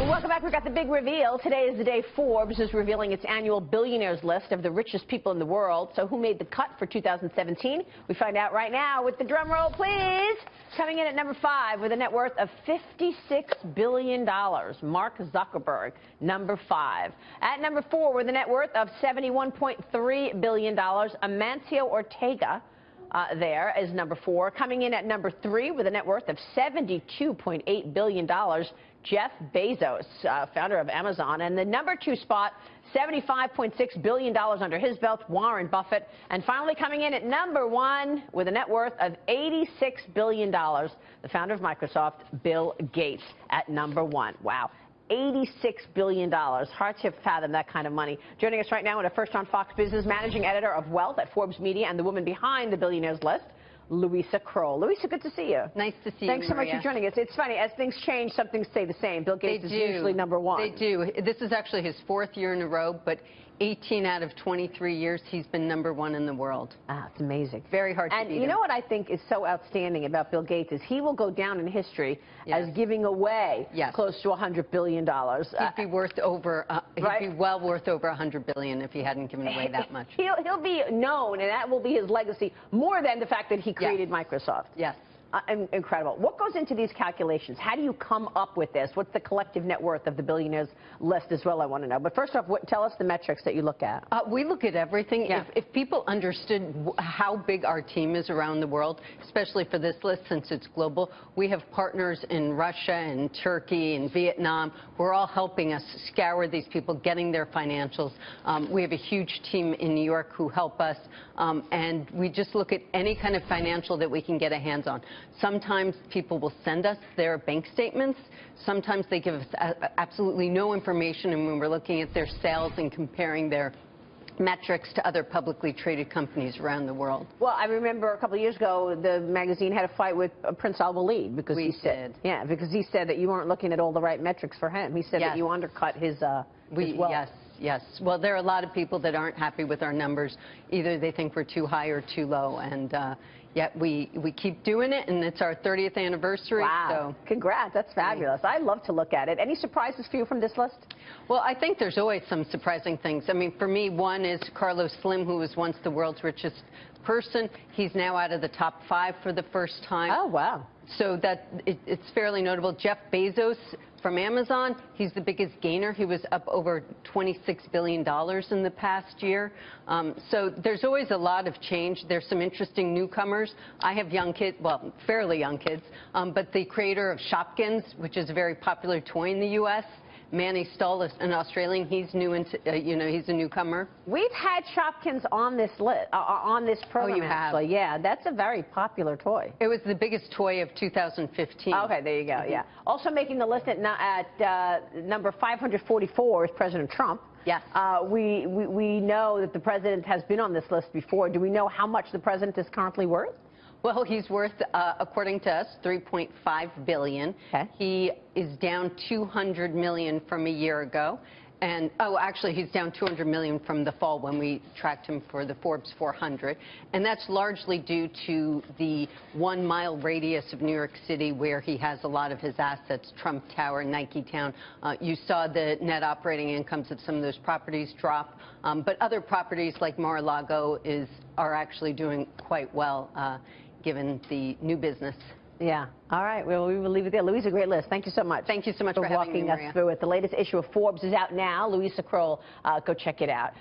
Welcome back. We've got the big reveal. Today is the day Forbes is revealing its annual billionaires list of the richest people in the world. So who made the cut for 2017? We find out right now with the drum roll, please. Coming in at number 5 with a net worth of $56 billion, Mark Zuckerberg, number 5. At number 4 with a net worth of $71.3 billion, Amancio Ortega. There is number 4. Coming in at number 3 with a net worth of $72.8 billion, Jeff Bezos, founder of Amazon. And the number 2 spot, $75.6 billion under his belt, Warren Buffett. And finally coming in at number 1 with a net worth of $86 billion, the founder of Microsoft, Bill Gates, at number 1. Wow. $86 billion. Hard to fathom that kind of money. Joining us right now, a first on Fox Business, managing editor of Wealth at Forbes Media and the woman behind the billionaires list, Luisa Kroll. Luisa, good to see you. Nice to see you, Thanks so much for joining us. It's funny, as things change, some things stay the same. Bill Gates is usually number 1. They do. This is actually his 4th year in a row, but 18 out of 23 years, he's been number 1 in the world. Ah, it's amazing. Very hard to beat him. And you know what I think is so outstanding about Bill Gates is he will go down in history as giving away close to $100 billion. He'd be worth over, he'd be well worth over $100 billion if he hadn't given away that much. He'll be known, and that will be his legacy, more than the fact that he created Microsoft. Yes. Incredible. What goes into these calculations? How do you come up with this? What's the collective net worth of the billionaires list as well, I want to know. But first off, tell us the metrics that you look at. We look at everything. Yeah. If people understood how big our team is around the world, especially for this list since it's global, we have partners in Russia and Turkey and Vietnam who are all helping us scour these people, getting their financials. We have a huge team in New York who help us, and we just look at any kind of financial that we can get a hands on. Sometimes people will send us their bank statements. Sometimes they give us absolutely no information, and when we're looking at their sales and comparing their metrics to other publicly traded companies around the world. Well, I remember a couple of years ago, the magazine had a fight with Prince Al-Walid because he said that you weren't looking at all the right metrics for him. He said that you undercut his wealth. Yes. Well, there are a lot of people that aren't happy with our numbers. Either they think we're too high or too low, and yet we keep doing it, and it's our 30th anniversary. Wow. So. Congrats. That's fabulous. I love to look at it. Any surprises for you from this list? Well, I think there's always some surprising things. I mean, for me, one is Carlos Slim, who was once the world's richest person. He's now out of the top 5 for the first time. Oh, wow. So it's fairly notable. Jeff Bezos from Amazon, he's the biggest gainer. He was up over $26 billion in the past year. So there's always a lot of change. There's some interesting newcomers. I have young kids, well, fairly young kids, but the creator of Shopkins, which is a very popular toy in the U.S., Manny Stoll is an Australian. He's new into, he's a newcomer. We've had Shopkins on this list, on this program. Oh, you have? Actually. Yeah, that's a very popular toy. It was the biggest toy of 2015. Okay, there you go. Yeah. Also making the list at number 544 is President Trump. Yes. We know that the president has been on this list before. Do we know how much the president is currently worth? Well, he's worth, according to us, $3.5 billion. Okay. He is down $200 million from a year ago. And, actually, he's down $200 million from the fall when we tracked him for the Forbes 400. And that's largely due to the 1-mile radius of New York City where he has a lot of his assets, Trump Tower, Nike Town. You saw the net operating incomes of some of those properties drop. But other properties like Mar-a-Lago are actually doing quite well, given the new business. Yeah. All right. Well, we will leave it there. Luisa, great list. Thank you so much. Thank you so much for walking us through it. The latest issue of Forbes is out now. Luisa Kroll, go check it out.